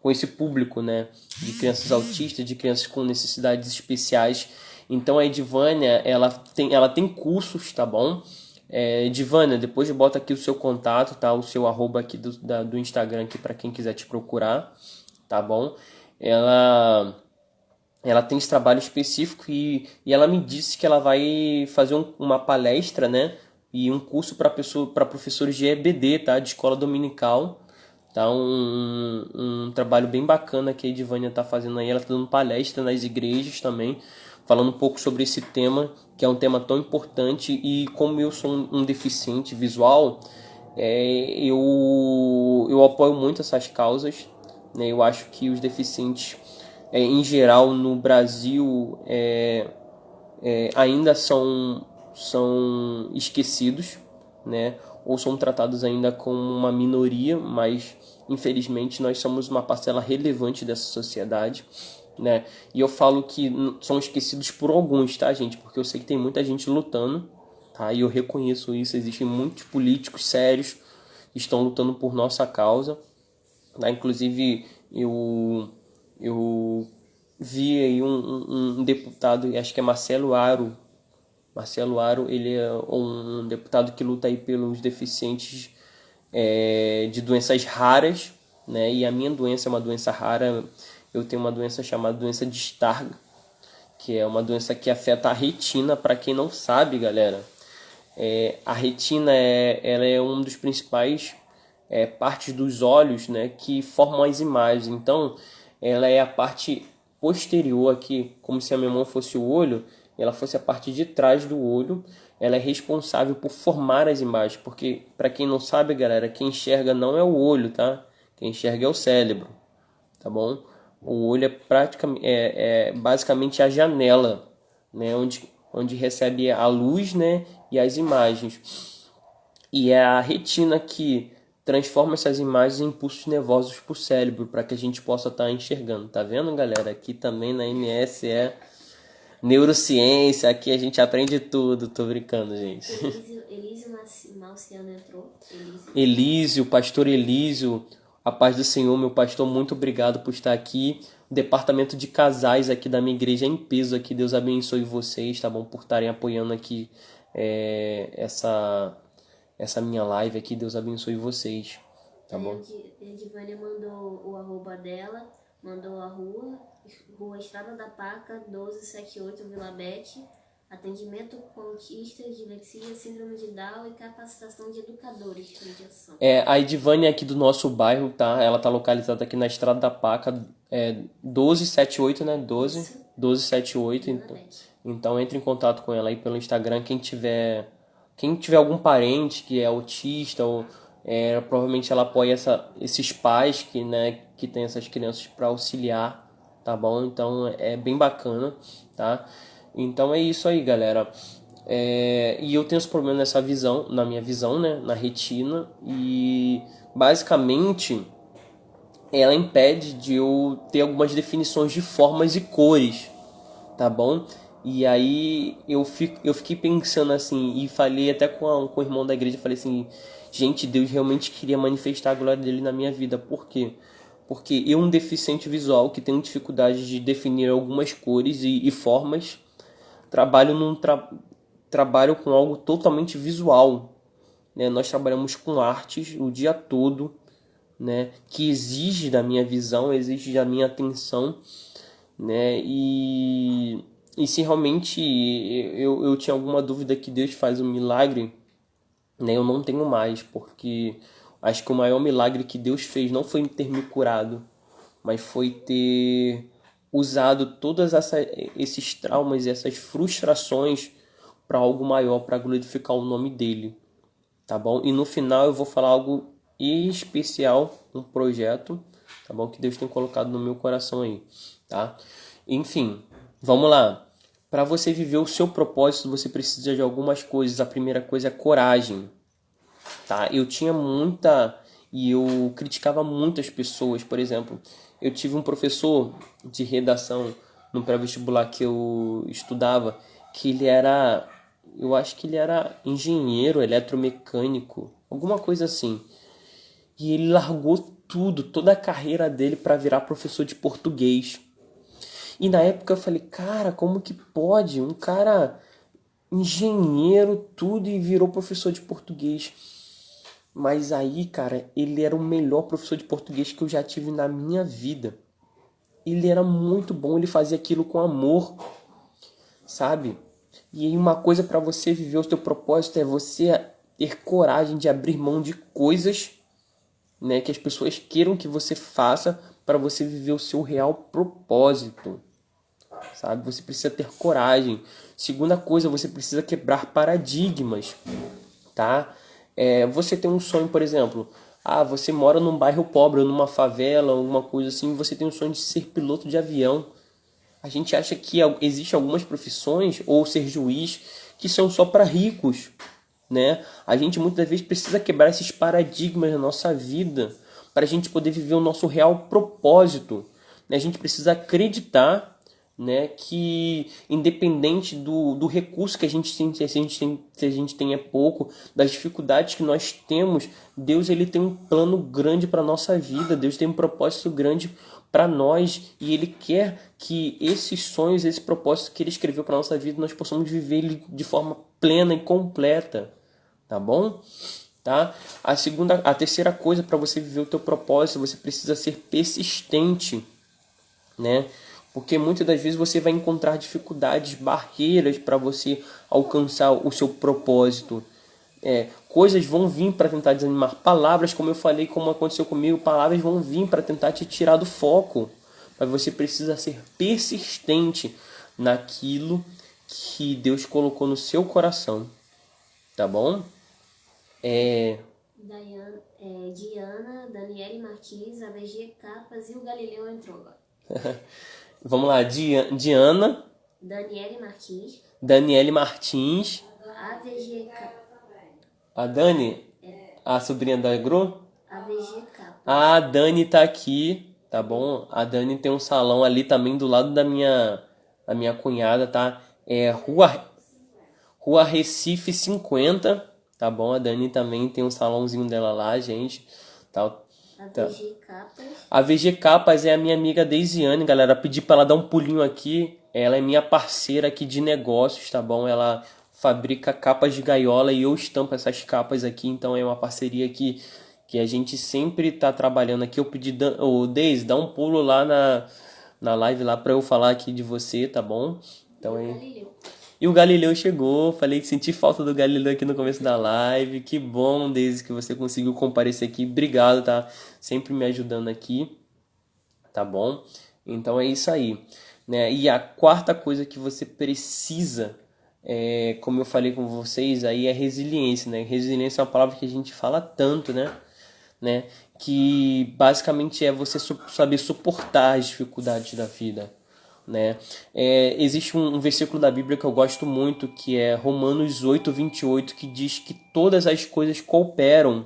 esse público, né? De crianças autistas, de crianças com necessidades especiais. Então a Edivânia, ela tem cursos, tá bom? Edivânia, depois bota aqui o seu contato, tá? O seu arroba aqui do Instagram aqui para quem quiser te procurar, tá bom? Ela tem esse trabalho específico e ela me disse que ela vai fazer uma palestra, né? E um curso para professores de EBD, tá? De escola dominical, tá? Um trabalho bem bacana que a Edivânia tá fazendo aí. Ela tá dando palestra nas igrejas também, falando um pouco sobre esse tema, que é um tema tão importante. E como eu sou um deficiente visual, eu apoio muito essas causas, né? Eu acho que os deficientes, em geral, no Brasil, ainda são esquecidos, né? Ou são tratados ainda como uma minoria, mas infelizmente nós somos uma parcela relevante dessa sociedade, né? E eu falo que são esquecidos por alguns, tá, gente? Porque eu sei que tem muita gente lutando, tá? E eu reconheço isso. Existem muitos políticos sérios que estão lutando por nossa causa, tá? Inclusive eu vi aí um deputado, acho que é Marcelo Aro. Marcelo Aro, ele é um deputado que luta aí pelos deficientes de doenças raras, né? E a minha doença é uma doença rara. Eu tenho uma doença chamada doença de Stargardt, que é uma doença que afeta a retina. Para quem não sabe, galera, a retina ela é um dos principais partes dos olhos, né, que formam as imagens. Então, ela é a parte posterior aqui, como se a minha mão fosse o olho, ela fosse a parte de trás do olho. Ela é responsável por formar as imagens, porque, para quem não sabe, galera, quem enxerga não é o olho, tá? Quem enxerga é o cérebro, tá bom? O olho é basicamente a janela, né, onde recebe a luz, né, e as imagens. E é a retina que transforma essas imagens em impulsos nervosos para o cérebro, para que a gente possa estar enxergando. Tá vendo, galera? Aqui também na MS é neurociência, aqui a gente aprende tudo. Tô brincando, gente. Elísio Marciano entrou. Elísio, pastor Elísio, a paz do Senhor, meu pastor, muito obrigado por estar aqui. departamento de casais aqui da minha igreja em peso aqui. Deus abençoe vocês, tá bom? Por estarem apoiando aqui essa minha live aqui. Deus abençoe vocês, tá bom? A Edivânia mandou o arroba dela, mandou a rua Estrada da Paca, 1278 Vila Bete. Atendimento com autistas, dislexia, síndrome de Down e capacitação de educadores de mediação. A Edivânia é aqui do nosso bairro, tá? Ela tá localizada aqui na Estrada da Paca, 1278, né? 1278. Então entre em contato com ela aí pelo Instagram. Quem tiver algum parente que é autista, ou provavelmente ela apoia esses pais que tem essas crianças para auxiliar, tá bom? Então é bem bacana, tá? Então é isso aí, galera. E eu tenho esse problema na minha visão, né? Na retina. E basicamente ela impede de eu ter algumas definições de formas e cores, tá bom? E aí eu fiquei pensando assim, e falei até com o irmão da igreja, falei assim, gente, Deus realmente queria manifestar a glória dele na minha vida. Por quê? Porque eu, um deficiente visual que tenho dificuldade de definir algumas cores e formas, trabalho com algo totalmente visual, né? Nós trabalhamos com artes o dia todo, né? Que exige da minha visão, exige da minha atenção, né? E se realmente eu tinha alguma dúvida que Deus faz um milagre, né? Eu não tenho mais, porque acho que o maior milagre que Deus fez não foi ter me curado, mas foi ter usado todos esses traumas e essas frustrações para algo maior, para glorificar o nome dele, tá bom? E no final eu vou falar algo especial, um projeto, tá bom? Que Deus tem colocado no meu coração aí, tá? Enfim, vamos lá. Para você viver o seu propósito, você precisa de algumas coisas. A primeira coisa é coragem, tá? Eu tinha muita... E eu criticava muitas pessoas. Por exemplo, eu tive um professor de redação no pré-vestibular que eu estudava, que ele era... Eu acho que ele era engenheiro, eletromecânico, alguma coisa assim. E ele largou tudo, toda a carreira dele para virar professor de português. E na época eu falei, cara, como que pode? Um cara engenheiro, tudo, e virou professor de português. Mas aí, cara, ele era o melhor professor de português que eu já tive na minha vida. Ele era muito bom, ele fazia aquilo com amor, sabe? E aí uma coisa para você viver o seu propósito é você ter coragem de abrir mão de coisas, né, que as pessoas queiram que você faça para você viver o seu real propósito, sabe? Você precisa ter coragem. Segunda coisa, você precisa quebrar paradigmas, tá? Você tem um sonho, por exemplo, você mora num bairro pobre, ou numa favela, alguma coisa assim, você tem um sonho de ser piloto de avião. A gente acha que existem algumas profissões, ou ser juiz, que são só para ricos, né? A gente muitas vezes precisa quebrar esses paradigmas na nossa vida para a gente poder viver o nosso real propósito, né? A gente precisa acreditar, né, que independente do recurso que a gente tem, se a gente tem é pouco, das dificuldades que nós temos, Deus ele tem um plano grande para nossa vida, Deus tem um propósito grande para nós, e Ele quer que esses sonhos, esse propósito que Ele escreveu para nossa vida, nós possamos viver ele de forma plena e completa, tá bom? Tá? A terceira coisa para você viver o teu propósito, você precisa ser persistente, né? Porque muitas das vezes você vai encontrar dificuldades, barreiras para você alcançar o seu propósito. Coisas vão vir para tentar desanimar. Palavras, como eu falei, como aconteceu comigo, palavras vão vir para tentar te tirar do foco. Mas você precisa ser persistente naquilo que Deus colocou no seu coração. Tá bom? Diana, Daniele Martins, AVG Capas e o Galileu entrou lá. Vamos lá, Diana, Daniele Martins, AVG Capas. A Dani, a sobrinha da Gru? AVG Capas. A Dani tá aqui, tá bom? A Dani tem um salão ali também do lado da minha cunhada, tá? Rua Recife 50, tá bom? A Dani também tem um salãozinho dela lá, gente, tá? A Tá. VG Capas. A VG Capas é a minha amiga Deisiane, galera. Pedi para ela dar um pulinho aqui. Ela é minha parceira aqui de negócios, tá bom? Ela fabrica capas de gaiola e eu estampo essas capas aqui. Então é uma parceria que a gente sempre tá trabalhando aqui. Eu pedi, ô Deise, dá um pulo lá na live lá para eu falar aqui de você, tá bom? Então aí. Galileu. E o Galileu chegou, falei que senti falta do Galileu aqui no começo da live. Que bom, desde que você conseguiu comparecer aqui. Obrigado, tá? Sempre me ajudando aqui, tá bom? Então é isso aí, né? E a quarta coisa que você precisa, como eu falei com vocês, aí é resiliência, né? Resiliência é uma palavra que a gente fala tanto, né? Que basicamente é você saber suportar as dificuldades da vida, né? Existe um versículo da Bíblia que eu gosto muito, que é Romanos 8:28, que diz que todas as coisas cooperam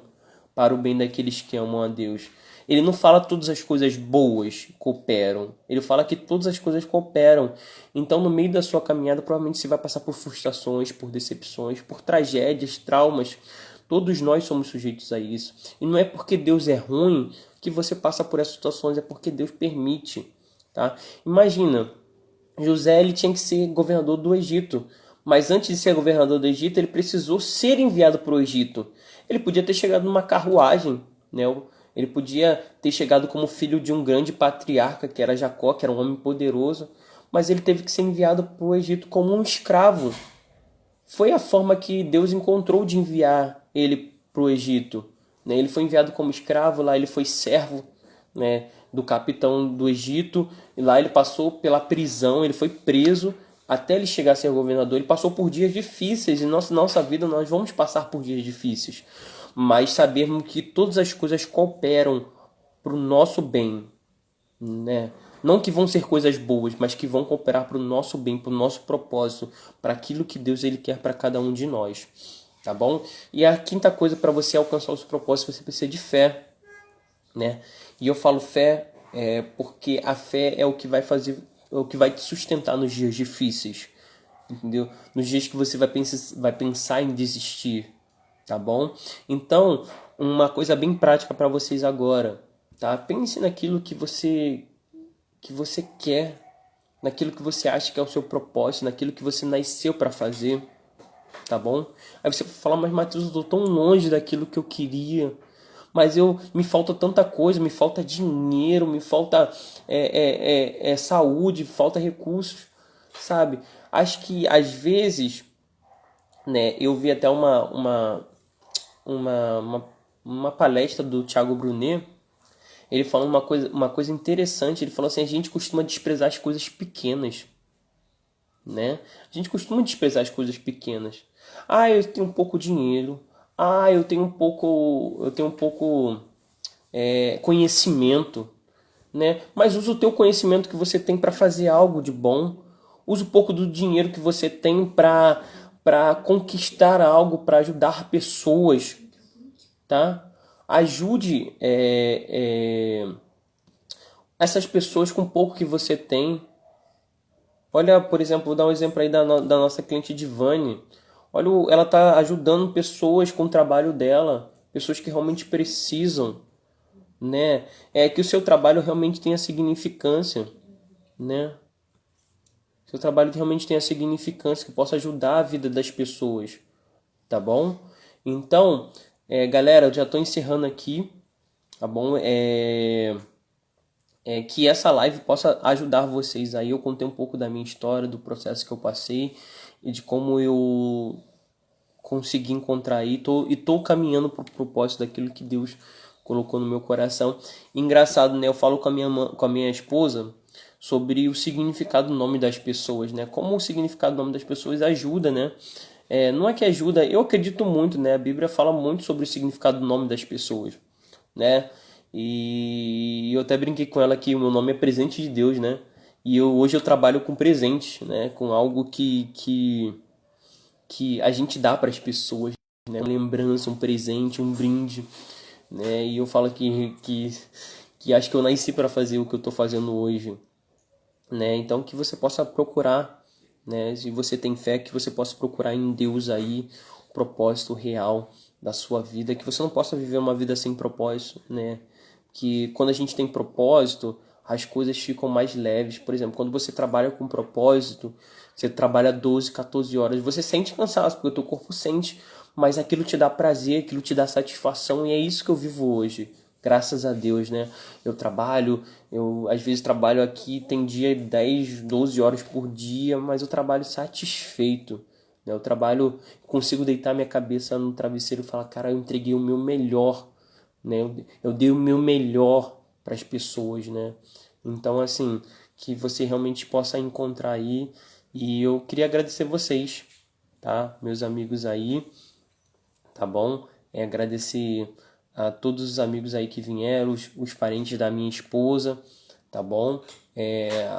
para o bem daqueles que amam a Deus. Ele não fala todas as coisas boas cooperam, ele fala que todas as coisas cooperam. Então, no meio da sua caminhada, provavelmente você vai passar por frustrações, por decepções, por tragédias, traumas. Todos nós somos sujeitos a isso. E não é porque Deus é ruim que você passa por essas situações, é porque Deus permite. Tá? Imagina, José ele tinha que ser governador do Egito, mas antes de ser governador do Egito, ele precisou ser enviado para o Egito. Ele podia ter chegado numa carruagem, né? Ele podia ter chegado como filho de um grande patriarca, que era Jacó, que era um homem poderoso, mas ele teve que ser enviado para o Egito como um escravo. Foi a forma que Deus encontrou de enviar ele para o Egito, né? Ele foi enviado como escravo, lá ele foi servo, né, do capitão do Egito, e lá ele passou pela prisão, ele foi preso até ele chegar a ser governador. Ele passou por dias difíceis, e nossa vida nós vamos passar por dias difíceis, mas sabermos que todas as coisas cooperam para o nosso bem, né? Não que vão ser coisas boas, mas que vão cooperar para o nosso bem, para o nosso propósito, para aquilo que Deus ele quer para cada um de nós, tá bom? E a quinta coisa, para você alcançar o seu propósito, você precisa de fé, né? E eu falo fé porque a fé é o que vai fazer, é o que vai te sustentar nos dias difíceis, entendeu? Nos dias que você vai pensar em desistir, tá bom? Então, uma coisa bem prática para vocês agora, tá? Pense naquilo que você quer, naquilo que você acha que é o seu propósito, naquilo que você nasceu para fazer, tá bom? Aí você fala, mas Matheus, eu tô tão longe daquilo que eu queria, mas me falta tanta coisa, me falta dinheiro, me falta saúde, falta recursos, sabe? Acho que às vezes, né, eu vi até uma palestra do Thiago Brunet, ele falando uma coisa interessante. Ele falou assim, a gente costuma desprezar as coisas pequenas, né? A gente costuma desprezar as coisas pequenas. Ah, eu tenho um pouco de dinheiro. Ah, eu tenho um pouco conhecimento, né? Mas usa o teu conhecimento que você tem para fazer algo de bom. Usa um pouco do dinheiro que você tem para conquistar algo, para ajudar pessoas, tá? Ajude essas pessoas com pouco que você tem. Olha, por exemplo, vou dar um exemplo aí da nossa cliente Divane. Olha, ela está ajudando pessoas com o trabalho dela, pessoas que realmente precisam, né? Que o seu trabalho realmente tenha significância, né? Seu trabalho realmente tenha significância, que possa ajudar a vida das pessoas, tá bom? Então, galera, eu já estou encerrando aqui, tá bom? Que essa live possa ajudar vocês aí. Eu contei um pouco da minha história, do processo que eu passei e de como eu consegui encontrar aí. E tô caminhando pro propósito daquilo que Deus colocou no meu coração. Engraçado, né? Eu falo com a minha esposa sobre o significado do nome das pessoas, né? Como o significado do nome das pessoas ajuda, né? Não é que ajuda, eu acredito muito, né? A Bíblia fala muito sobre o significado do nome das pessoas, né? E eu até brinquei com ela que o meu nome é presente de Deus, né? E hoje eu trabalho com presente, né? Com algo que a gente dá para as pessoas, né? Uma lembrança, um presente, um brinde, né? E eu falo que acho que eu nasci para fazer o que eu estou fazendo hoje, né? Então que você possa procurar, né? Se você tem fé, que você possa procurar em Deus aí o propósito real da sua vida, que você não possa viver uma vida sem propósito, né? que quando a gente tem propósito, as coisas ficam mais leves. Por exemplo, quando você trabalha com propósito, você trabalha 12, 14 horas, você sente cansaço, porque o teu corpo sente, mas aquilo te dá prazer, aquilo te dá satisfação, e é isso que eu vivo hoje. Graças a Deus, né? Eu às vezes trabalho aqui, tem dia 10, 12 horas por dia, mas eu trabalho satisfeito, né? Eu trabalho, consigo deitar minha cabeça no travesseiro e falar, cara, eu entreguei o meu melhor, né? Eu dei o meu melhor para as pessoas, né? Então, assim, que você realmente possa encontrar aí. E eu queria agradecer vocês, tá? Meus amigos aí, tá bom? Agradecer a todos os amigos aí que vieram, os parentes da minha esposa, tá bom?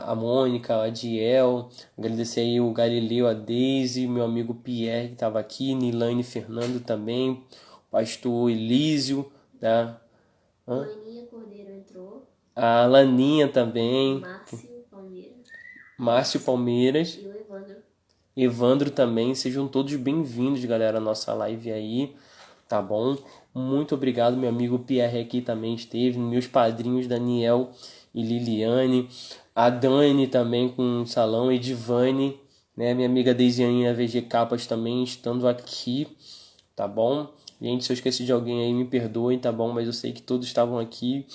A Mônica, a Adiel, agradecer aí o Galileu, a Deise, meu amigo Pierre que estava aqui, Nilane Fernando também, o pastor Elísio, tá? Laninha Cordeiro entrou. A Laninha também, Márcio Palmeiras. Márcio Palmeiras. E o Evandro. Evandro também, sejam todos bem-vindos, galera, à nossa live aí, tá bom? Muito obrigado, meu amigo Pierre aqui também esteve, meus padrinhos Daniel e Liliane, a Dani também com o salão, Edivane, né? Minha amiga Deisiane VG Capas também estando aqui, tá bom? Gente, se eu esqueci de alguém aí, me perdoem, tá bom? Mas eu sei que todos estavam aqui,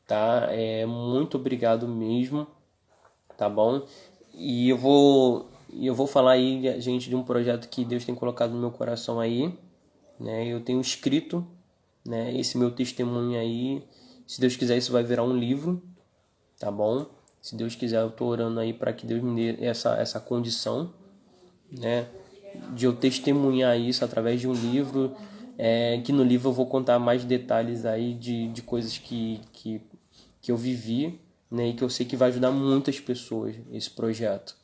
tá? Muito obrigado mesmo, tá bom? E eu vou falar aí, gente, de um projeto que Deus tem colocado no meu coração aí, né? Eu tenho escrito, né, esse meu testemunho aí. Se Deus quiser, isso vai virar um livro, tá bom? Se Deus quiser, eu tô orando aí para que Deus me dê essa condição, né, de eu testemunhar isso através de um livro, que no livro eu vou contar mais detalhes aí de coisas que eu vivi, né, e que eu sei que vai ajudar muitas pessoas esse projeto,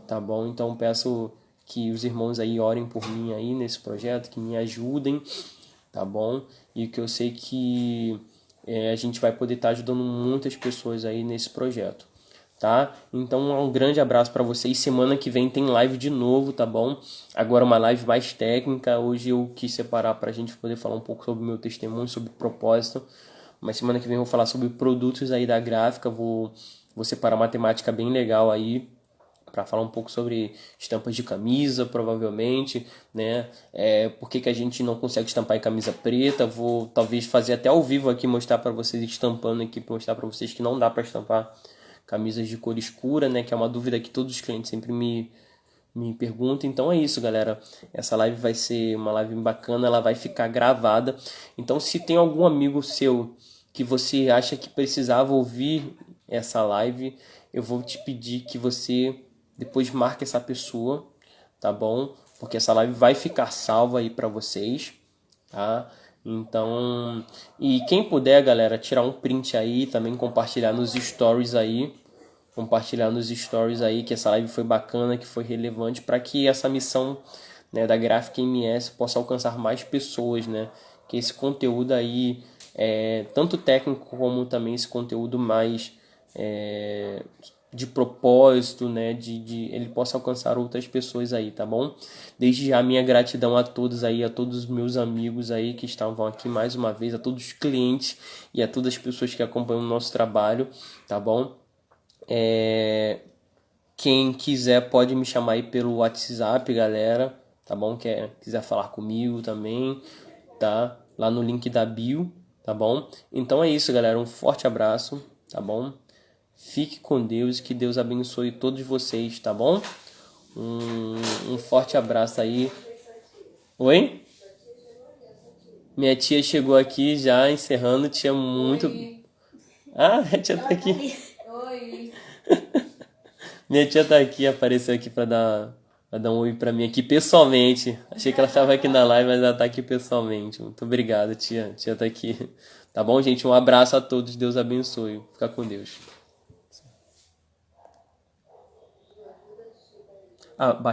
tá bom? Então peço que os irmãos aí orem por mim aí nesse projeto, que me ajudem, tá bom? E que eu sei que a gente vai poder estar ajudando muitas pessoas aí nesse projeto, tá? Então um grande abraço para vocês. Semana que vem tem live de novo, tá bom? Agora uma live mais técnica. Hoje eu quis separar para a gente poder falar um pouco sobre o meu testemunho, sobre propósito. Mas semana que vem eu vou falar sobre produtos aí da gráfica. Vou separar uma temática bem legal aí para falar um pouco sobre estampas de camisa, provavelmente, né? Por que a gente não consegue estampar em camisa preta? Vou talvez fazer até ao vivo aqui, mostrar para vocês, estampando aqui, mostrar para vocês que não dá para estampar camisas de cor escura, né? Que é uma dúvida que todos os clientes sempre me perguntam. Então é isso, galera. Essa live vai ser uma live bacana, ela vai ficar gravada. Então se tem algum amigo seu que você acha que precisava ouvir essa live, eu vou te pedir que você depois marque essa pessoa, tá bom? Porque essa live vai ficar salva aí para vocês, tá? Então, e quem puder, galera, tirar um print aí, também compartilhar nos stories aí, que essa live foi bacana, que foi relevante para que essa missão, né, da Gráfica MS possa alcançar mais pessoas, né? Que esse conteúdo aí tanto técnico como também esse conteúdo mais de propósito, né, de ele possa alcançar outras pessoas aí, tá bom? Desde já minha gratidão a todos aí, a todos os meus amigos aí que estavam aqui mais uma vez, a todos os clientes e a todas as pessoas que acompanham o nosso trabalho, tá bom? Quem quiser pode me chamar aí pelo WhatsApp, galera, tá bom? Quiser falar comigo também, tá? Lá no link da bio, tá bom? Então é isso, galera, um forte abraço, tá bom? Fique com Deus, que Deus abençoe todos vocês, tá bom? Um forte abraço aí. Oi? Minha tia chegou aqui já, encerrando. Tia muito... Oi. Ah, a tia tá aqui. Oi. Minha tia tá aqui, apareceu aqui pra dar um oi pra mim aqui pessoalmente. Achei que ela estava aqui na live, mas ela tá aqui pessoalmente. Muito obrigado, tia. Tia tá aqui. Tá bom, gente? Um abraço a todos. Deus abençoe. Fica com Deus. Baixa